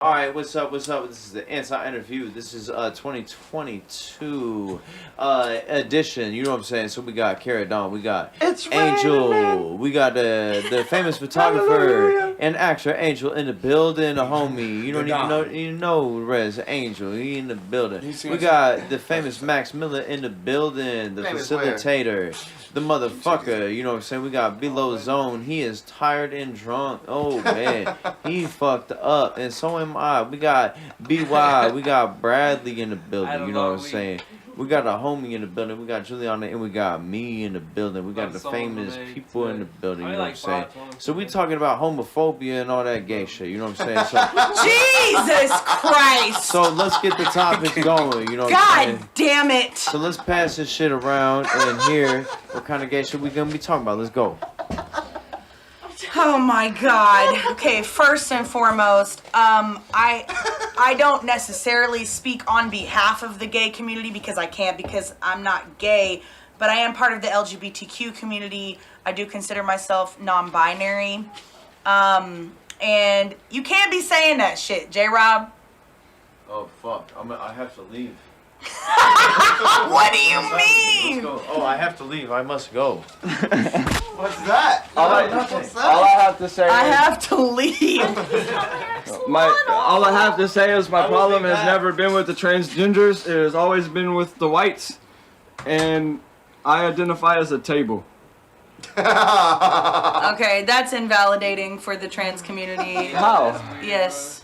All right, what's up? This is the Anti Interview. This is 2022 edition. You know what I'm saying? So we got Carrot Dawn, we got Angel, we got the famous photographer and actor Angel in the building. A homie, you don't even know Rez Angel. He in the building. We got the famous Max Miller in the building. The facilitator, the motherfucker. You know what I'm saying? We got Below Zone. He is tired and drunk. Oh man, he fucked up, and so am I. We got BY, we got Bradley in the building, you know what I'm saying? We got a homie in the building, we got Juliana, and we got me in the building. We got the famous people in the building, you know what I'm saying? So we talking about homophobia and all that gay shit, you know what I'm saying? So, Jesus Christ! So let's get the topics going, you know what I'm saying? God damn it! So let's pass this shit around and hear what kind of gay shit we gonna be talking about. Let's go. Oh my God. Okay, first and foremost, I don't necessarily speak on behalf of the gay community because I can't, because I'm not gay, but I am part of the LGBTQ community. I do consider myself non-binary. And you can't be saying that shit, J-Rob. Oh fuck, I have to leave. What do you mean? Let's go. Oh, I have to leave. I must go. What's that? All I have to say I have to leave. all I have to say is my problem has never been with the transgenders. It has always been with the whites, and I identify as a table. Okay, that's invalidating for the trans community. How? Yes.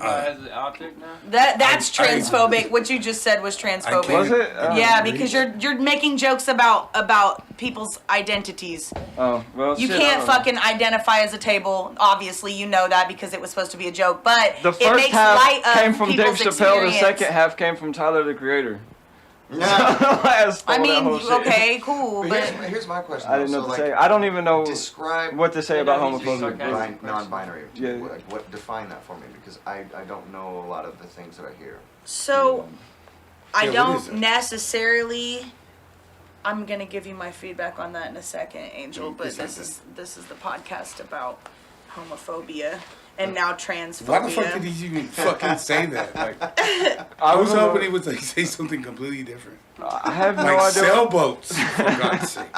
As an object now? That's transphobic. What you just said was transphobic. Was it? Yeah, because you're making jokes about people's identities. Oh, well, You shit, can't fucking identify as a table. Obviously, you know that because it was supposed to be a joke. But The it first makes half light of came from Dave people's Chappelle. experience. The second half came from Tyler, the Creator. I mean, okay, cool, but Here's my question. I didn't know so, what to say. I don't even know describe what to say about homophobia. non-binary. Yeah. What define that for me? Because I don't know a lot of the things that I hear. so I Yeah, what is don't it? necessarily. I'm gonna give you my feedback on that in a second, Angel. But this is the podcast about homophobia and now transphobia. Why the fuck did he even fucking say that? Like, I I was don't know. hoping he would like say something completely different. I have no Like idea. sailboats, for God's sake.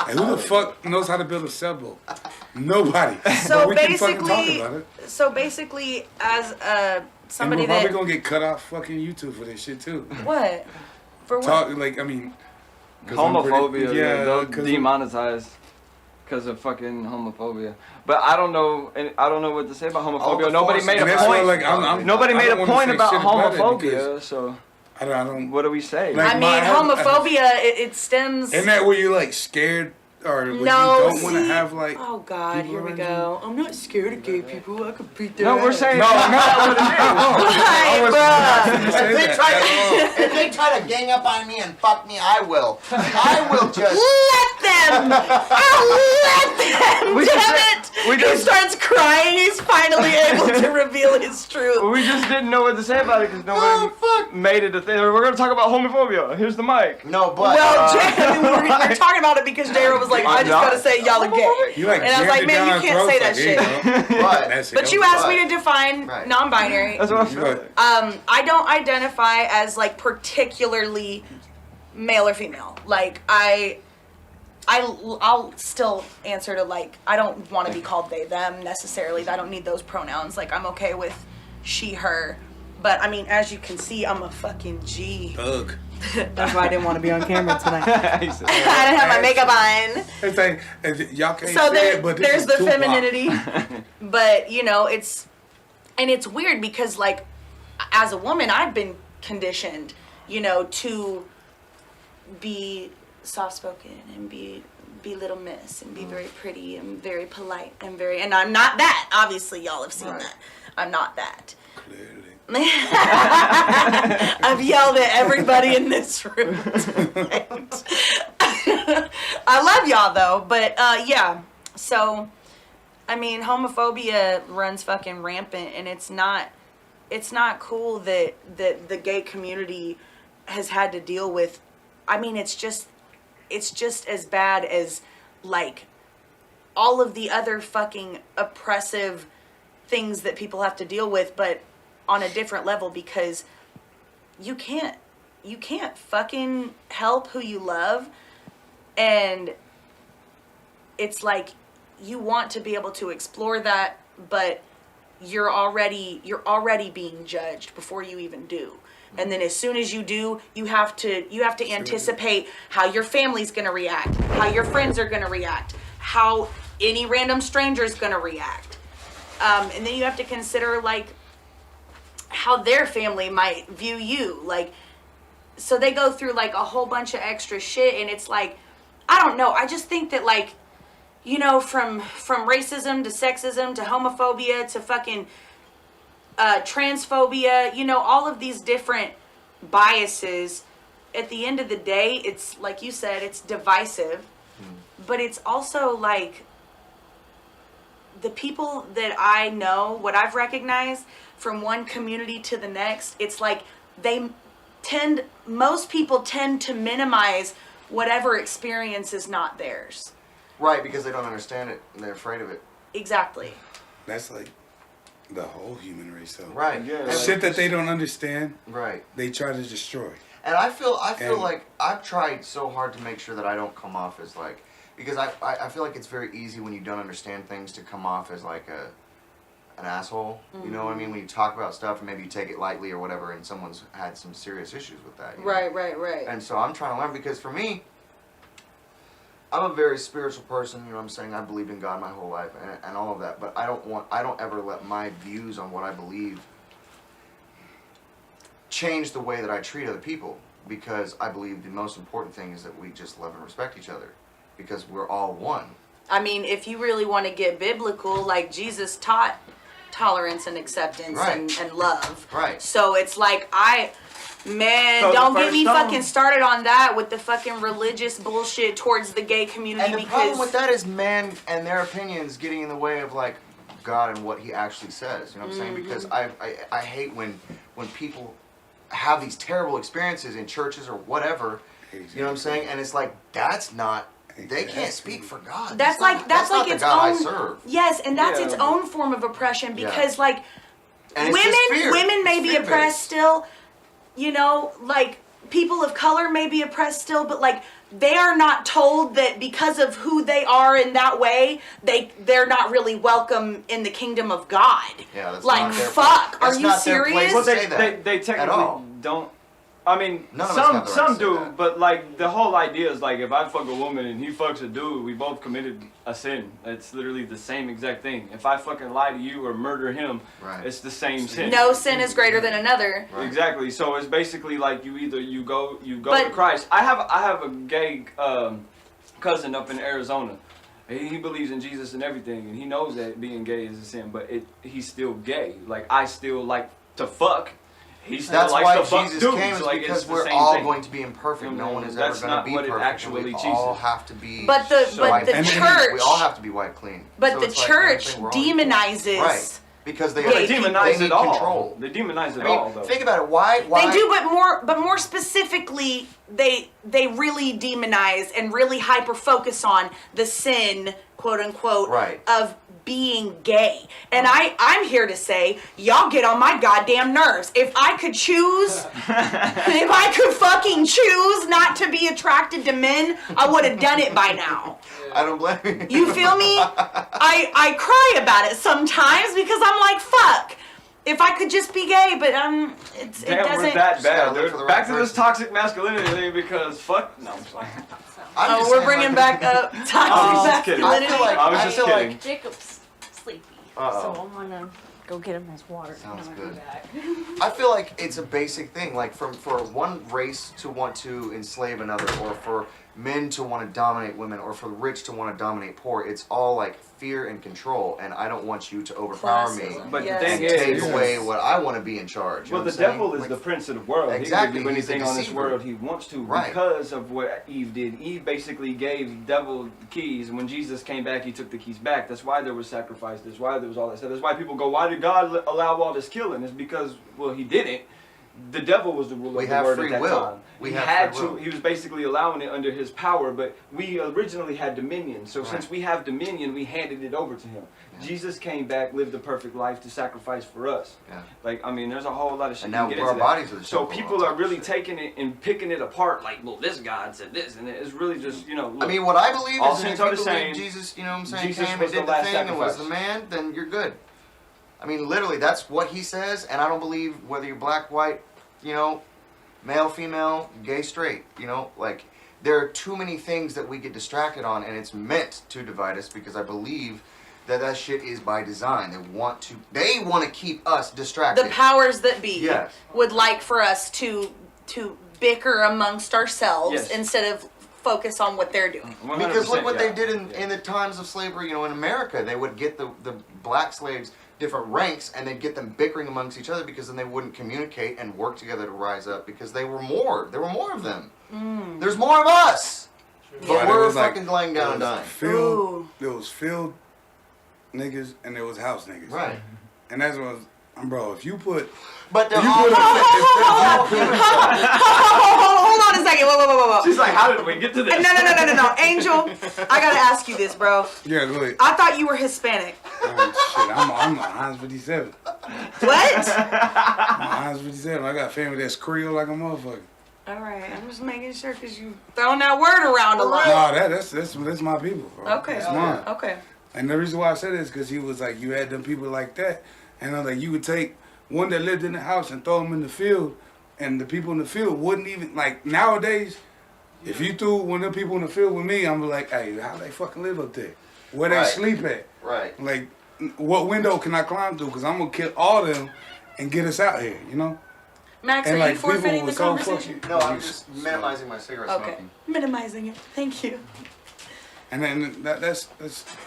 And who the fuck knows how to build a sailboat? Nobody. So But we can fucking talk basically, about it. as somebody And we're probably that gonna get cut off fucking YouTube for this shit too. what for what? Talk like I mean, 'cause I'm Homophobia, pretty- yeah, they'll 'cause demonetize because of fucking homophobia. But I don't know, and I don't know what to say about All homophobia. the Nobody forces- made a And that's why, point. like, I'm Nobody I made don't a wanna point say about shit about it homophobia. So I don't. what do we say? Like, I mean, I have- homophobia. It stems. Isn't that where you're like scared or when No, you don't want to see- have like? Oh God, people here we around go. I'm not scared of gay people. I could beat their No, we're ass. saying No, that's not what it is. Right, bruh. If they try to gang up on me and fuck me, I will. I will just. Let them! I'll let them! We Damn just- it! we He just- starts crying. He's finally able to reveal his truth. We just didn't know what to say about it because nobody made it a thing. We're gonna talk about homophobia. Here's the mic. No, but. Well, Jay, we're talking about it because J-Ro was like, I just gotta say y'all are gay. You like And I was like, man, you can't say that shit. But But you asked me to define Right. non-binary. That's what I feel like. I don't identify as like particularly male or female. Like I'll still answer to like I don't want to be called they them necessarily. I don't need those pronouns. Like I'm okay with she her. But I mean, as you can see, I'm a fucking G. Ugh. That's why I didn't want to be on camera tonight. He said, I didn't have my makeup on. It's like y'all can't So say it, but this there's is the Tupac. femininity. But you know, it's weird because like as a woman I've been conditioned, you know, to be soft spoken and be little miss and be very pretty and very polite and I'm not that. Obviously y'all have seen that. I'm not that. Clearly. I've yelled at everybody in this room tonight. I love y'all though, but yeah. So, I mean, homophobia runs fucking rampant, and it's not cool that the gay community has had to deal with. I mean, it's just as bad as like all of the other fucking oppressive things that people have to deal with, but on a different level, because you can't fucking help who you love, and it's like you want to be able to explore that, but you're already being judged before you even do. And then as soon as you do, you have to anticipate how your family's going to react, how your friends are going to react, how any random stranger is going to react. And then you have to consider like how their family might view you. Like, so they go through like a whole bunch of extra shit, and it's like, I don't know. I just think that like, you know, from racism to sexism to homophobia to fucking transphobia, you know, all of these different biases, at the end of the day, it's like you said, it's divisive, but it's also like the people that I know, what I've recognized from one community to the next, it's like most people tend to minimize whatever experience is not theirs. Right, because they don't understand it and they're afraid of it. Exactly. That's like the whole human race, though. Right. Yeah. And Shit that they don't understand, right. they try to destroy. And I feel And- like I've tried so hard to make sure that I don't come off as like, because I feel like it's very easy when you don't understand things to come off as like an asshole. You know what I mean? When you talk about stuff and maybe you take it lightly or whatever, and someone's had some serious issues with that. You know? Right. And so I'm trying to learn, because for me, I'm a very spiritual person, you know what I'm saying? I believed in God my whole life and all of that, but I don't ever let my views on what I believe change the way that I treat other people, because I believe the most important thing is that we just love and respect each other, because we're all one. I mean, if you really want to get biblical, like Jesus taught tolerance and acceptance Right. and love. Right. So it's like, So don't the get me first song- fucking started on that with the fucking religious bullshit towards the gay community, And the because problem with that is men and their opinions getting in the way of like God and what he actually says. You know what I'm saying? Because I hate when people have these terrible experiences in churches or whatever. You know what I'm saying? And it's like, that's not, they can't speak for God. that's like not its the God own I serve. Yes, and that's Yeah. its own form of oppression, because like And it's just fear. women may It's be fear-based. oppressed still, you know, like people of color may be oppressed still, but like they are not told that because of who they are in that way, they're not really welcome in the kingdom of God. Yeah, that's like not their fuck, place. are That's you not their place serious? to Well, say that they at technically all. don't. I mean, None of us have the right some to say do, that. but like the whole idea is like if I fuck a woman and he fucks a dude, we both committed a sin. It's literally the same exact thing. If I fucking lie to you or murder him, Right. it's the same sin. No sin is greater than another. Right. Exactly. So it's basically like you go But- to Christ. I have a gay cousin up in Arizona. He believes in Jesus and everything, and he knows that being gay is a sin, but he's still gay. Like I still like to fuck. He still That's likes why to fuck Jesus dudes. came, is Like, because it's the we're same all thing. going to be imperfect. No one is ever That's going to not be what it perfect. actually And we teaches. all have to be. But the white the clean. church We all have to be white clean. but So the it's like, church everything, we're all equal. demonizes Right. Because they, Well, They Gay people, demonize they it need all. control. They demonize it I mean, all, though. think about it. Why? They do, but more specifically, they really demonize and really hyper focus on the sin, quote unquote, Right. of being gay. And I'm here to say, y'all get on my goddamn nerves. If I could choose, if I could fucking choose not to be attracted to men, I would have done it by now. I don't blame you. You feel me? I cry about it sometimes because I'm like, fuck. If I could just be gay, but Damn, it we're doesn't. that Just gotta bad, look dude. for the Back right to this person. toxic masculinity thing because fuck. No, I'm sorry. I'm Oh, just we're saying, bringing like, back up I toxic was just kidding. masculinity. I feel like- I was I just feel kidding. like- Jacob's sleepy, Uh-oh. so I'm gonna go get him his water. Sounds and I'm good. gonna be back. I feel like it's a basic thing, like for one race to want to enslave another, or for men to want to dominate women, or for the rich to want to dominate poor. It's all like fear and control, and I don't want you to overpower me Classism. But Yes. the and thing take is, away what I want to be in charge. You well, know the what I'm devil saying? is Like, the prince of the world. Exactly, He can do he's the anything on this deceiver. world he wants to Right. because of what Eve did. Eve basically gave the devil the keys, and when Jesus came back, he took the keys back. That's why there was sacrifice. That's why there was all that stuff. That's why people go, why did God allow all this killing? It's because, well, he didn't. the devil was the ruler We of the have word free at that will. time. We he have had free to. will. He was basically allowing it under his power, but we originally had dominion. So Right. since we have dominion, we handed it over to him. Yeah. Jesus came back, lived a perfect life to sacrifice for us. Yeah. Like, I mean, there's a whole lot of shit. And you now can get our into that. bodies are the So temple of people all are types really of shit. taking it and picking it apart. Like, well, this God said this, and it's really just, you know. Look, I mean, what I believe all is that if sins are you the believe same. Jesus, you know what I'm saying, Jesus came was and did the the last thing and was the sacrifice. man, then you're good. I mean, literally, that's what he says, and I don't believe whether you're black, white, you know, male, female, gay, straight, you know, like, there are too many things that we get distracted on, and it's meant to divide us because I believe that shit is by design. They want to keep us distracted. The powers that be Yes. would like for us to bicker amongst ourselves Yes. instead of focus on what they're doing. 100%, Because look what yeah. they did in the times of slavery, you know, in America. They would get the black slaves different ranks, and they'd get them bickering amongst each other because then they wouldn't communicate and work together to rise up because there were more of them. There's more of us. But Yeah, we're there was, like, fucking laying down and dying. Ooh. There was field niggas and there was house niggas. Right. And that's what bro, if you put But they're you all put Hold on a second. Whoa. She's like, how did we get to this? No. Angel, I gotta ask you this, bro. yeah, go ahead. I thought you were Hispanic. Oh, shit, I'm a Heinz 57. What? I'm a Heinz 57. I got family that's Creole like a motherfucker. All right, I'm just making sure because you throwing that word around a lot. No, that's my people, bro. Okay. That's mine. Okay. And the reason why I said it is because he was like, you had them people like that, and I'm like, you would take one that lived in the house and throw them in the field, and the people in the field wouldn't even, like, nowadays, if you threw one of them people in the field with me, I'm like, hey, how they fucking live up there? Where they Right. sleep at? Right. Like, what window can I climb through? Because I'm going to kill all of them and get us out here, you know? Max, And are like, you forfeiting the was so conversation? fucking- No, I'm just minimizing my cigarette Okay. smoking. Minimizing it. Thank you. And then that's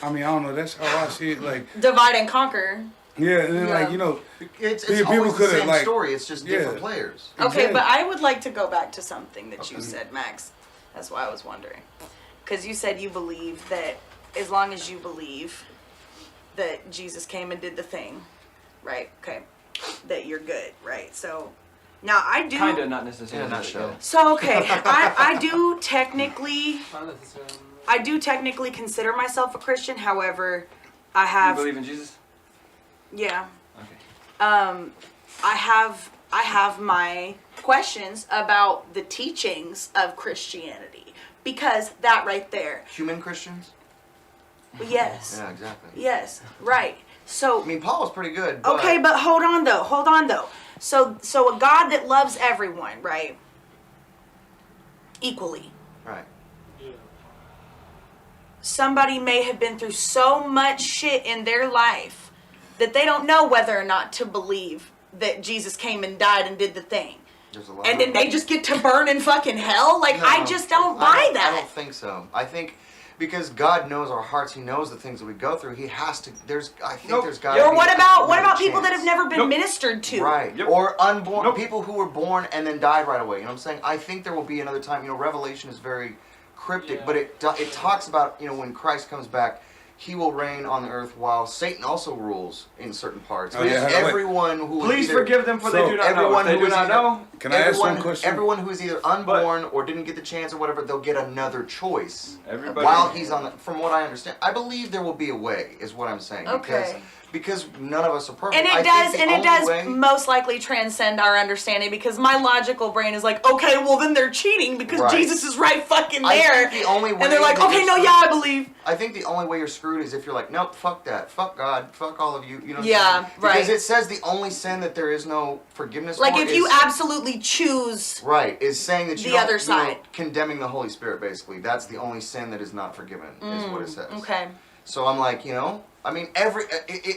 I mean, I don't know, that's how I see it, like, Divide and conquer. yeah, and then, Yeah. like, you know, It's People always the coulda, same like- story. It's just different Yeah. players. Okay, Exactly. but I would like to go back to something that you Okay. said, Max. That's why I was wondering. Because you said you believe that as long as you believe that Jesus came and did the thing, right? Okay. That you're good, right? So now I do. Kind of, not necessarily. In a nutshell. So okay, I do technically Not necessarily. I do technically consider myself a Christian. However, I You have believe in Jesus? yeah. Okay. I have my questions about the teachings of Christianity because that right there. Human Christians? Yes. Yeah, exactly. Yes. Right. So I mean, Paul was pretty good. okay, but hold on though. So a God that loves everyone, right? Equally. Right. Somebody may have been through so much shit in their life that they don't know whether or not to believe that Jesus came and died and did the thing. There's a lot. And then they just get to burn in fucking hell? Like, I just don't buy that. I don't think so. I think because God knows our hearts, He knows the things that we go through. He has to. I think Nope. there's got. Or what about people that have never been Nope. ministered to? Right. Yep. Or unborn Nope. people who were born and then died right away. You know what I'm saying? I think there will be another time. You know, Revelation is very cryptic, Yeah. but it talks about, you know, when Christ comes back, He will reign on the earth while Satan also rules in certain parts. Oh, And yeah, wait. everyone who is Please either, forgive them for So, they do not know. everyone If they who do is not either- know, can I ask one question? Everyone who is either unborn or didn't get the chance or whatever, they'll get another choice. everybody. While he's on the, from what I understand, I believe there will be a way, is what I'm saying. Okay. Because none of us are perfect. And I it think does, the and it only does way- most likely transcend our understanding because my logical brain is like, okay, well then they're cheating because Right. Jesus is right fucking I there. think the only way And they're like, that okay, you're no, screwed- yeah, I believe. I think the only way you're screwed is if you're like, nope, fuck that, fuck God, fuck all of you. You know what I'm Yeah, saying? right. Because it says the only sin that there is no forgiveness Like for if you is, absolutely choose. right, is saying that you the don't, other you know, side. condemning the Holy Spirit. Basically, that's the only sin that is not forgiven. Is what it says. Okay. So I'm like, you know, I mean,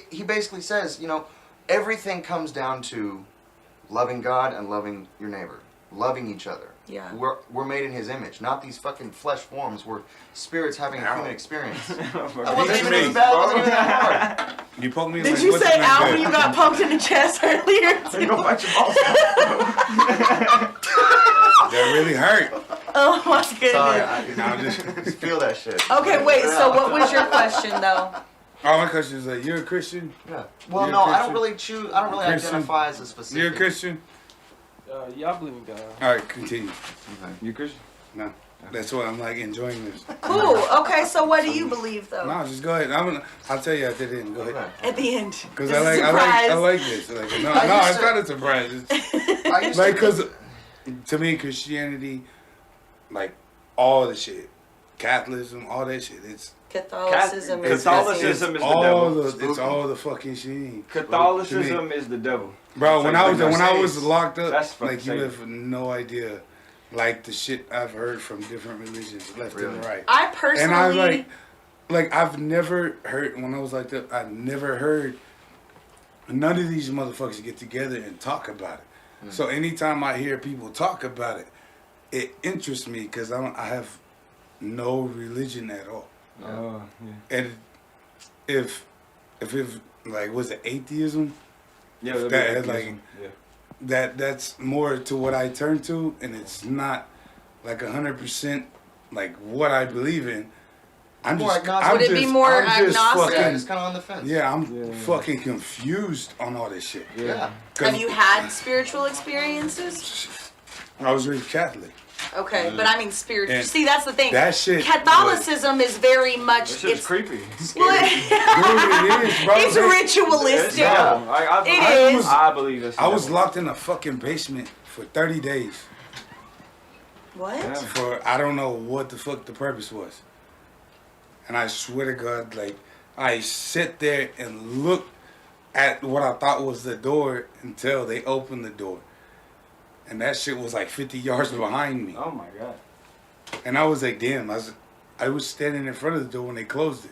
he basically says, you know, everything comes down to loving God and loving your neighbor, loving each other. Yeah. We're made in His image, not these fucking flesh forms. We're spirits having a Ow. human experience. For That wasn't Teach even me, as bad. It wasn't even that hard. You poke me Did like, you what's say your name ow there? when you got poked in the chest earlier? You go fight your boss. That really hurt. Oh my goodness. Sorry, No, I'm just, just feel that shit. Okay, wait, so what was your question though? all my questions are, you're a Christian? Yeah. Well, You're a no, I Christian? don't really choose. I don't really Christian? identify as a specific. You're a Christian? Yeah, I believe in God. All right, continue. You Christian? No, that's why I'm like enjoying this. Cool. Okay, so what do you believe though? No, just go ahead. I'll tell you at the end. Go ahead. At the end. Because This I is a like surprise. this. Like, no, it's not a surprise. It's, I used like, to, cause to me, Christianity, like all the shit, Catholicism, all that shit. It's Catholicism is Catholicism is the all devil. it's all the fucking shit. Catholicism is the devil. Bro, It's when like I was locked up, That's fucking like you Satan. have no idea, like the shit I've heard from different religions, left Really? and right. I personally. And I like I've never heard when I was like that. I never heard none of these motherfuckers get together and talk about it. So anytime I hear people talk about it, it interests me because I have no religion at all. Oh, yeah. And if like was it atheism? Yeah, that'd be That, atheism. like, yeah. That's more to what I turn to, and it's not like 100% like what I believe in. I'm More just, agnostic. I'm Would it be just- more I'm just agnostic? yeah, fucking- just kind of on the fence. yeah, I'm Yeah. fucking confused on all this shit. Yeah. 'Cause Have you had spiritual experiences? I was raised Catholic. Okay, but I mean spiritual. And See, that's the thing. that shit Catholicism is very That much. shit's It's creepy. well, Dude, it is, bro. it's ritualistic. Yeah, It is. I believe this. I was locked in a fucking basement for 30 days. What? Yeah. For I don't know what the fuck the purpose was. And I swear to God, like I sit there and look at what I thought was the door until they opened the door. And that shit was like 50 yards behind me. Oh my god. And I was like, damn, I was standing in front of the door when they closed it.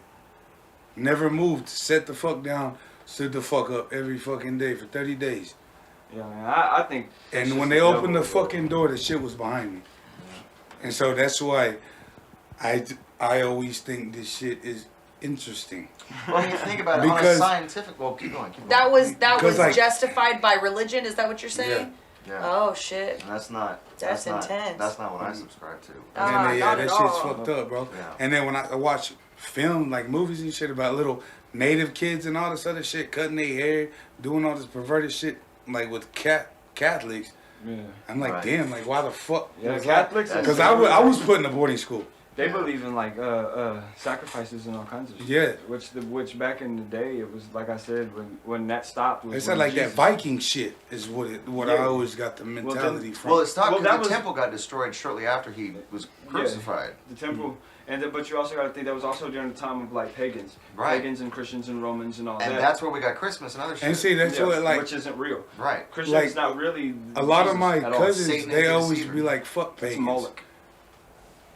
Never moved, sat the fuck down, stood the fuck up every fucking day for 30 days. Yeah, man. I think. it's And just when the they devil, opened the bro. fucking door, the shit was behind me. And so that's why I always think this shit is interesting. Well, when you think about it on a Because- scientific, well, keep going. That was Because, like- justified by religion. Is that what you're saying? Yeah. Oh shit. And that's not. That's not, intense. That's not what I subscribe to. Ah, And not that at shit's all. fucked up, bro. Yeah. And then when I watch film, like movies and shit about little native kids and all this other shit, cutting their hair, doing all this perverted shit, like with Catholics, Yeah. I'm like, Right. damn, like why the fuck? Yeah, Catholics. Because I was put in a boarding school. They believe in like sacrifices and all kinds of shit. Yeah. Which back in the day it was like I said when that stopped. Was They said when like that Jesus- Viking shit is what I Yeah. always got the mentality from. Well, it stopped Well, because that the was- temple got destroyed shortly after he was crucified. The temple, and then, but you also got to think that was also during the time of like pagans, Right. pagans and Christians and Romans and all And that. that's where we got Christmas and other shit. and see, that's Yeah, what like which isn't real. Right. Christians Like, not really. a lot of Jesus my at all. cousins, Satan they is a always deceiver. be like, fuck It's pagans. Moloch.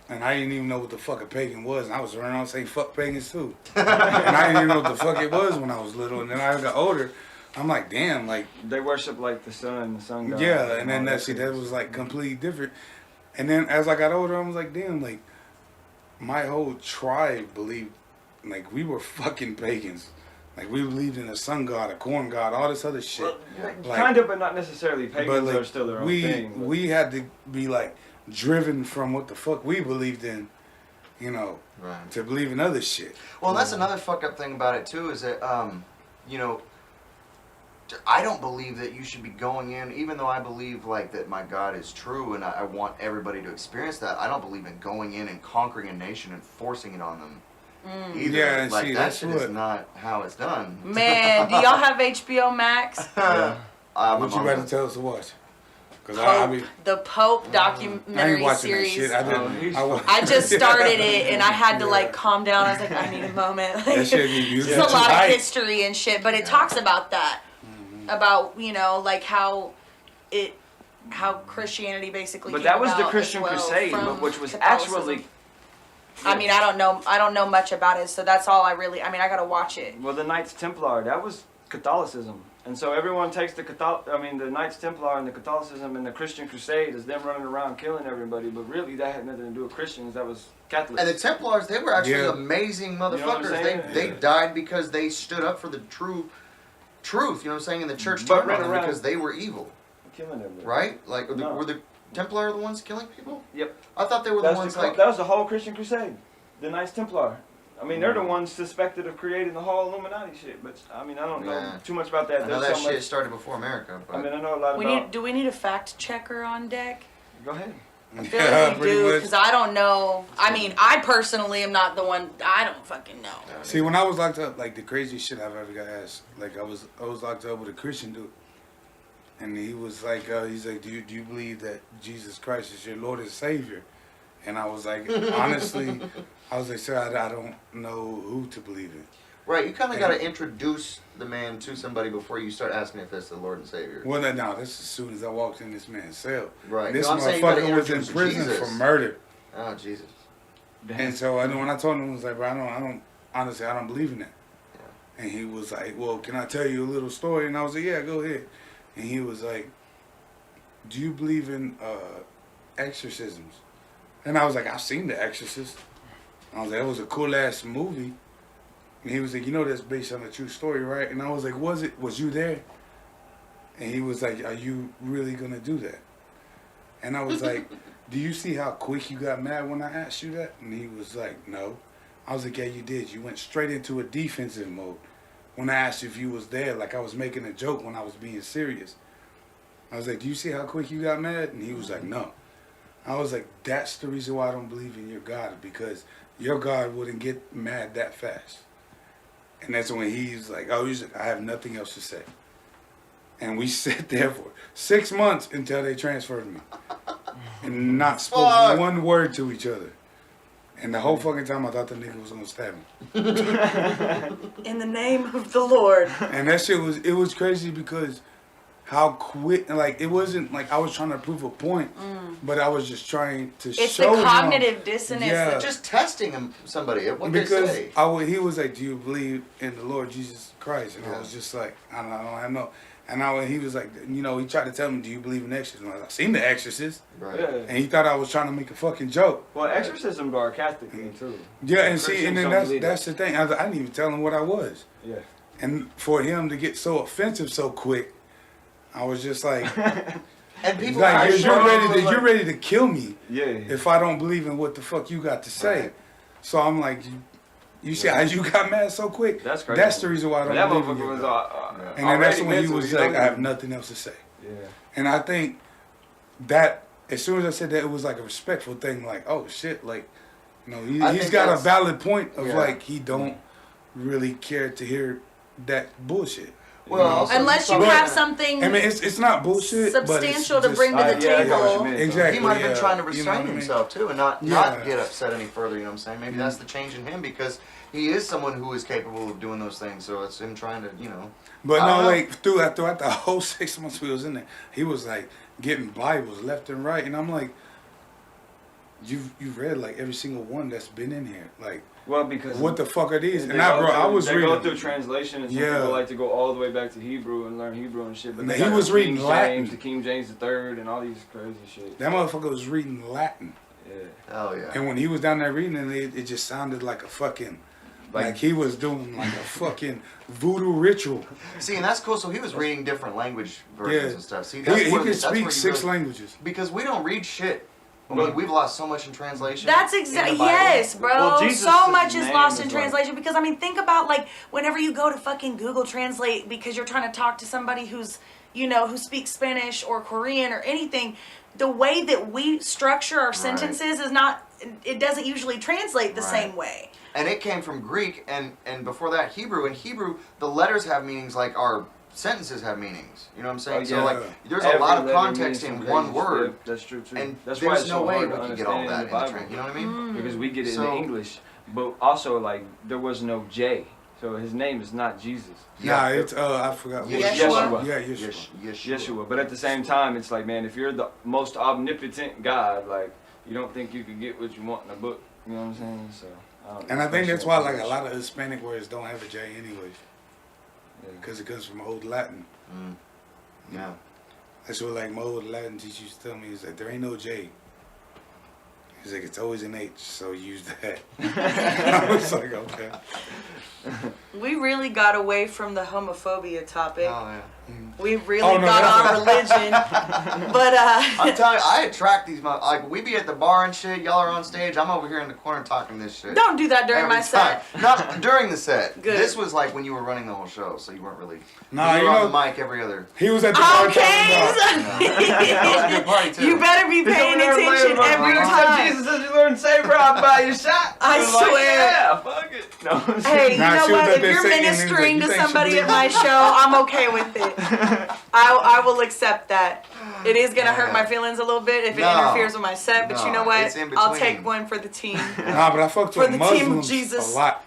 And I didn't even know what the fuck a pagan was. And I was running around saying fuck pagans too. And I didn't even know what the fuck it was when I was little. And then I got older. I'm like, damn, like, They worship like the sun god. yeah. And then all that shit, that was like completely different. And then as I got older, I was like, damn, like, my whole tribe believed, like, we were fucking pagans. Like, we believed in a sun god, a corn god, all this other shit. Like, kind of, but not necessarily. Pagans but like, are still their own thing. but- we had to be like driven from what the fuck we believed in, you know, Right. to believe in other shit. Well, that's another fucked up thing about it too, is that you know, I don't believe that you should be going in, even though I believe like that my God is true and I want everybody to experience that. I don't believe in going in and conquering a nation and forcing it on them. Either. Yeah, and like see, that that's shit what- is not how it's done. Man, do y'all have HBO Max? My What you mom better does. tell us to watch? Cause I mean, The Pope I ain't documentary watching that series. shit. I didn't. I just started it and I had to Yeah. like calm down. I was like, I need a moment. Like, That shit be it's beautiful. a lot Tonight. of history and shit, but it talks about that, about like how Christianity basically. But came that was the about Christian as well Crusade, from which was Catholicism. actually. I mean, I don't know much about it, so that's all I really. I mean, I gotta watch it. Well, the Knights Templar, that was Catholicism. And so everyone takes the Knights Templar and the Catholicism and the Christian Crusade as them running around killing everybody, but really that had nothing to do with Christians, that was Catholics. And the Templars, they were actually Yeah. amazing what I'm motherfuckers. saying? They Yeah. died because they stood up for the truth, you know what I'm saying? And the church But turned right on them around- because they were evil, killing everybody. right? Like, No. were the Templar the ones killing people? Yep. I thought they were That the was, ones like... that was the whole Christian Crusade. The Knights Templar. I mean, they're the ones suspected of creating the whole Illuminati shit. But I mean, I don't know Yeah. too much about that. I know There's that so shit much. started before America. But I mean, I know a lot about. Do we need a fact checker on deck? Go ahead. I feel like we pretty do, much. because I don't know. I mean, I personally am not the one. I don't fucking know. See, when I was locked up, like the craziest shit I've ever got asked, like I was locked up with a Christian dude, and he was like, he's like, do you believe that Jesus Christ is your Lord and Savior? And I was like, honestly, I was like, sir, I don't know who to believe in. right, you kind of got to introduce the man to somebody before you start asking if that's the Lord and Savior. Well, no, that's as soon as I walked in this man's cell. Right. And this No, I'm saying you gotta motherfucker was in introduce prison Jesus. for murder. Oh Jesus. And so when I told him, I was like, bro, I don't honestly, I don't believe in that. Yeah. And he was like, well, can I tell you a little story? And I was like, yeah, go ahead. And he was like, do you believe in exorcisms? And I was like, I've seen The Exorcist. I was like, that was a cool ass movie. And he was like, you know that's based on a true story, right? And I was like, was you there? And he was like, are you really gonna do that? And I was like, do you see how quick you got mad when I asked you that? And he was like, no. I was like, yeah, you did. You went straight into a defensive mode when I asked you if you was there, like I was making a joke when I was being serious. I was like, do you see how quick you got mad? And he was like, no. I was like, that's the reason why I don't believe in your God, because your God wouldn't get mad that fast. And that's when he's like, I have nothing else to say. And we sat there for 6 months until they transferred me. And not spoke one word to each other. And the whole fucking time I thought the nigga was gonna stab me. In the name of the Lord. And that shit was crazy because how quick, like, it wasn't like I was trying to prove a point, but I was just trying to It's show the him. cognitive dissonance. Yeah. That Just testing somebody at what Because they say. he was like, do you believe in the Lord Jesus Christ? And I was just like, I don't have no. And he was like, you know, he tried to tell me, do you believe in exorcism? I was like, I've seen The Exorcist. Right. Yeah. And he thought I was trying to make a fucking joke. Well, exorcism are a Catholic thing too. Yeah, and see, and then Christians don't believe that's the thing. I didn't even tell him what I was. Yeah. And for him to get so offensive so quick, I was just like, And people like are you're ready to kill me Yeah. if I don't believe in what the fuck you got to say. Right. So I'm like, you see how you got mad so quick? That's crazy. That's the reason why I don't That believe in motherfucker you. was And then that's already when he mental, was you like, know? I have nothing else to say. Yeah. And I think that as soon as I said that, it was like a respectful thing. Like, oh shit, like, you know, I he's think got a that's- valid point of yeah. like he don't really care to hear that bullshit. Well, also, Unless you But- have something I mean, it's not bullshit, but it's substantial to just- bring to the yeah, I got what you table. mean. Exactly. he might have been yeah. trying to You know restrain what I mean? himself too, and not Yeah. get upset any further. You know what I'm saying? Maybe that's the change in him because he is someone who is capable of doing those things. So it's him trying to, you know. But I don't no, know. like throughout the whole 6 months we was in there, he was like getting Bibles left and right, and I'm like, you've read like every single one that's been in here, like. Well, because What the fuck are these? they And I, go bro, I through- was they reading. go through translation, and some Yeah. people like to go all the way back to Hebrew and learn Hebrew and shit. But Now, they he got was the reading King Latin. James, the King James III, and all these crazy shit. That motherfucker was reading Latin, Yeah. Oh yeah. and when he was down there reading it just sounded like a fucking, like he was doing like a fucking voodoo ritual. See, and that's cool. So he was reading different language versions Yeah, and stuff. See, he that's where could that's where speak you 6 really- languages. because we don't read shit. I mean, we've lost so much in translation. That's in exactly, the Bible. yes, bro. Well, Jesus' so much is name lost in is like- translation because, I mean, think about, like, whenever you go to fucking Google Translate because you're trying to talk to somebody who's, you know, who speaks Spanish or Korean or anything, the way that we structure our sentences is not, it doesn't usually translate the Right. same way. And it came from Greek, and before that Hebrew. In Hebrew, the letters have meanings like our sentences have meanings. You know what I'm saying? Oh, So yeah. like, there's a Every lot of letter context means in some one crazy word, shit. That's true too. and That's why there's it's no so way hard we to can get all understand that in the Bible. train. You know what I mean? Because we get it So- in English, but also like there was no J, so his name is not Jesus. Nah, it's I forgot. what- Yeshua. Yeah, Yeshua. Yeshua. But at the same time, it's like, man, if you're the most omnipotent God, like, you don't think you could get what you want in a book. You know what I'm saying? So. And I think that's why like a lot of Hispanic words don't have a J anyways, Yeah. because it comes from Old Latin. Mm. Yeah. That's what like my old Latin teacher used to tell me is that there ain't no J. He's like, it's always an H, so use that. I was like, okay. We really got away from the homophobia topic. Oh We really Oh, no, got that's on religion. But I'm telling you, I attract these like we be at the bar and shit. Y'all are on stage. I'm over here in the corner talking this shit. don't do that during Every my set. time. Not during the set. Good. This was like when you were running the whole show, so you weren't really. Nah, you you were know, on the mic every other. he was at the bar talking about. That was a good party too. You better be paying attention every time. Jesus says you learn to say, bro, I'll buy you a shot. I was like, swear. yeah, fuck it. No, Hey, you Nah, know she was what? up If there you're singing and he was ministering like, to "You think she somebody at believes my show, I'm okay with it. I will accept that. It is gonna hurt my feelings a little bit if it No. interferes with my set, but you know what? It's in I'll between. take one for the team. Nah, but I fucked For with the team of Muslims Jesus. a lot.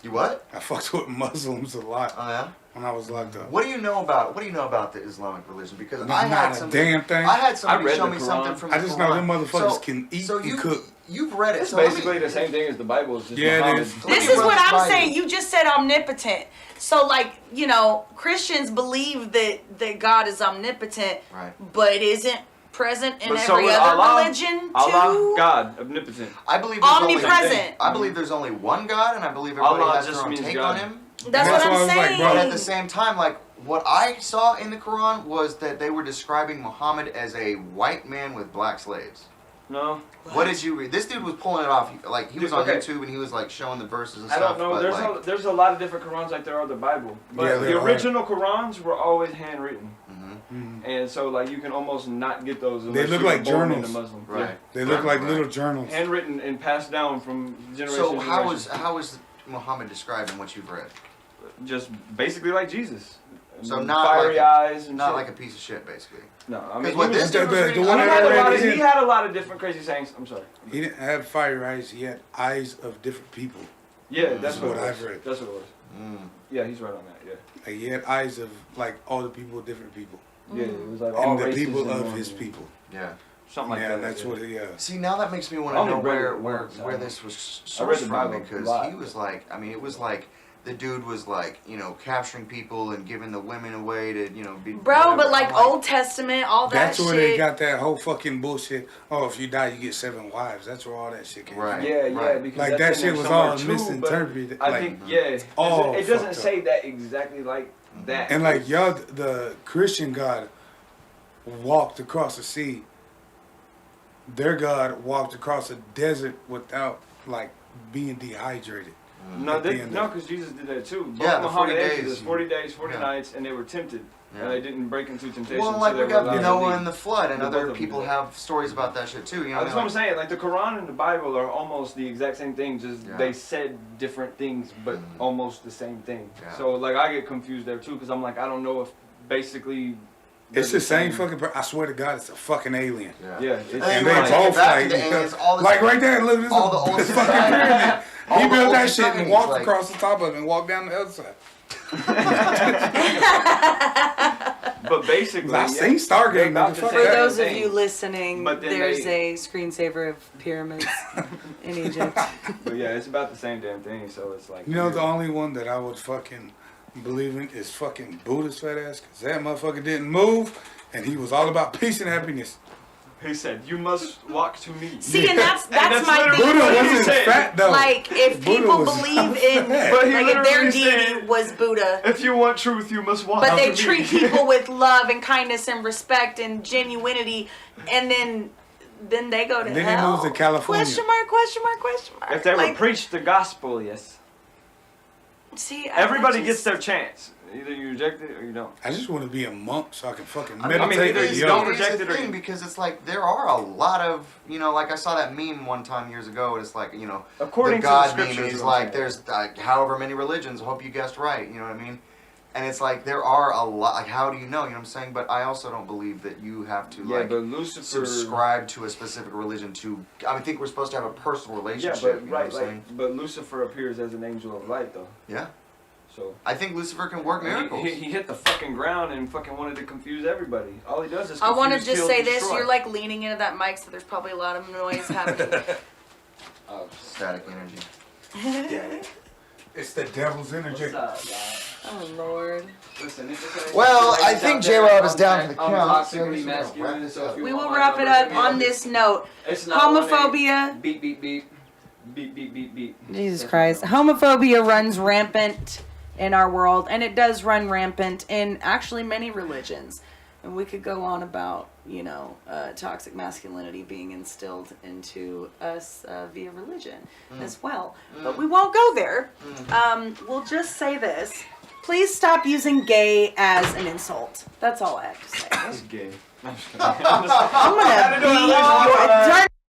You what? I fucked with Muslims a lot Oh yeah. when I was locked up. What do you know about the Islamic religion? Because Not I had a some. damn thing. I had I somebody read show the me Quran. something from. I the just Quran. know them motherfuckers can eat so and cook. You've read it. It's so let me- basically the same thing as the Bible. It's just Yeah, it Muhammad. is. This me is run what this I'm by saying. you. You just said omnipotent. So, like, you know, Christians believe that God is omnipotent, Right. but isn't present in But so every is other Allah. religion Allah, too. God, omnipotent. I believe there's Omnipresent. I believe there's only one God, and I believe everybody Allah has just their own means take God. on him. That's That's what why I I'm was like, saying. bro. But at the same time, like what I saw in the Quran was that they were describing Muhammad as a white man with black slaves. No, What did you read? This dude was pulling it off. Like he was on Okay. YouTube and he was like showing the verses and I stuff. don't know. But There's like, there's a lot of different Qurans like there are the Bible, but Yeah, the there are. original Qurans were always handwritten, mhm. and so like you can almost not get those. They unless look you were like born journals. into Muslim. Right. They look like Right. little journals. Yeah. Handwritten and passed down from generation So to how generation. is Muhammad described in what you've read? Just basically like Jesus. So And not fiery like eyes and not shit. like a piece of shit, basically. No, I mean Because he what was- this dude was the reading, one he that had, I a lot read of, in- he had a lot of different crazy sayings. I'm sorry. He didn't have fire eyes. He had eyes of different people. Yeah, that's That's what, what it was. I've read. That's what it was. Mm. Yeah, he's right on that. Yeah. Like he had eyes of like all the people, different people, Yeah, it was like all and the races people in of one, his yeah. people. Yeah. Something like Yeah, that. that's yeah. what he. See, now that makes me want I to only know read it where once, I don't this was I read sourced the from Bible a because lot. he was like, I mean, it was like the dude was like, you know, capturing people and giving the women away to, you know, be. Bro, whatever. but like I'm Old Testament, all that That's shit. where they got that whole fucking bullshit. Oh, if you die, you get 7 wives. That's where all that shit came Right. from. Yeah, yeah, Right. because Like that's that in shit there was all somewhere too, but misinterpreted. I Like, think all it doesn't fucked up. say that exactly like that. and like y'all, the Christian God walked across the sea. Their God walked across a desert without like being dehydrated. no, at the end of it. because Jesus did that too. Both Yeah, the Muhammad 40 and days. Jesus, 40 days, 40 Yeah. nights, and they were tempted, Yeah. and they didn't break into temptation. Well, so like they we were got allowed to Noah leave. and the flood, and Both other of them people did. have stories about that shit too. You know, That's what I'm saying. Like the Quran and the Bible are almost the exact same thing. Just Yeah. they said different things, but Mhm. almost the same thing. Yeah. So like I get confused there too, because I'm like I don't know if basically. It's they're the same fucking. I swear to God, it's a fucking alien. Yeah, it's And And they they like, both back like, to the aliens, all the like right there. Look, this all the is old this fucking societies. pyramid. All He the built old that shit and societies, walked like- across the top of it and walked down the other side. But basically, I seen Stargate, they're about nigga, the fuck For same those of thing. you listening, But then there's they- a screensaver of pyramids in Egypt. But yeah, it's about the same damn thing. So it's like You know, the only one that I would fucking believe in is fucking Buddha's fat ass, because that motherfucker didn't move, and he was all about peace and happiness. he said, "You must walk to me." See, and that's that's my literally thing. Buddha what he wasn't said. fat though. Like, if Buddha people was believe in, fat. But he like, if their literally deity said- was Buddha, If you want truth, you must walk. but they to me. treat people with love and kindness and respect and genuinity, and then they go to Then he hell. moves to California. Question mark? Question mark? Question mark? If they like, would preach the gospel, yes. see, Everybody I gets just- their chance. Either you reject it or you don't. I just want to be a monk so I can fucking I mean, meditate either with you yo. don't It is reject a it or thing you- because it's like there are a lot of, you know, like I saw that meme one time years ago. It's like, you know, According the to the God scriptures, meme is is what I'm like saying. there's however many religions. I hope you guessed right. You know what I mean? And it's like there are a lot. Like, how do you know? You know what I'm saying? But I also don't believe that you have to Yeah, like but Lucifer. subscribe to a specific religion to. I think we're supposed to have a personal Yeah, relationship. but you know right, what I'm saying? but Lucifer appears as an angel of light, though. Yeah, So I think Lucifer can work miracles. he hit the fucking ground and fucking wanted to confuse everybody. All he does is. I want to confuse, just kill, say this: destroy. you're like leaning into that mic, so there's probably a lot of noise happening. Static energy. It's the devil's energy. What's up, guys? Oh Lord. Listen, it's Well, I think J-Rob is down for the count. Toxically So, masculine, so if you We want will my wrap it number, up hit me on this note. It's not 1-8. Homophobia. Beep, beep, beep. beep beep beep beep. Jesus Christ. Homophobia runs rampant in our world, and it does run rampant in actually many religions. And we could go on about, you know, toxic masculinity being instilled into us via religion as well. But we won't go there. We'll just say this. Please stop using gay as an insult. That's all I have to say. That's gay. I'm gonna beat your...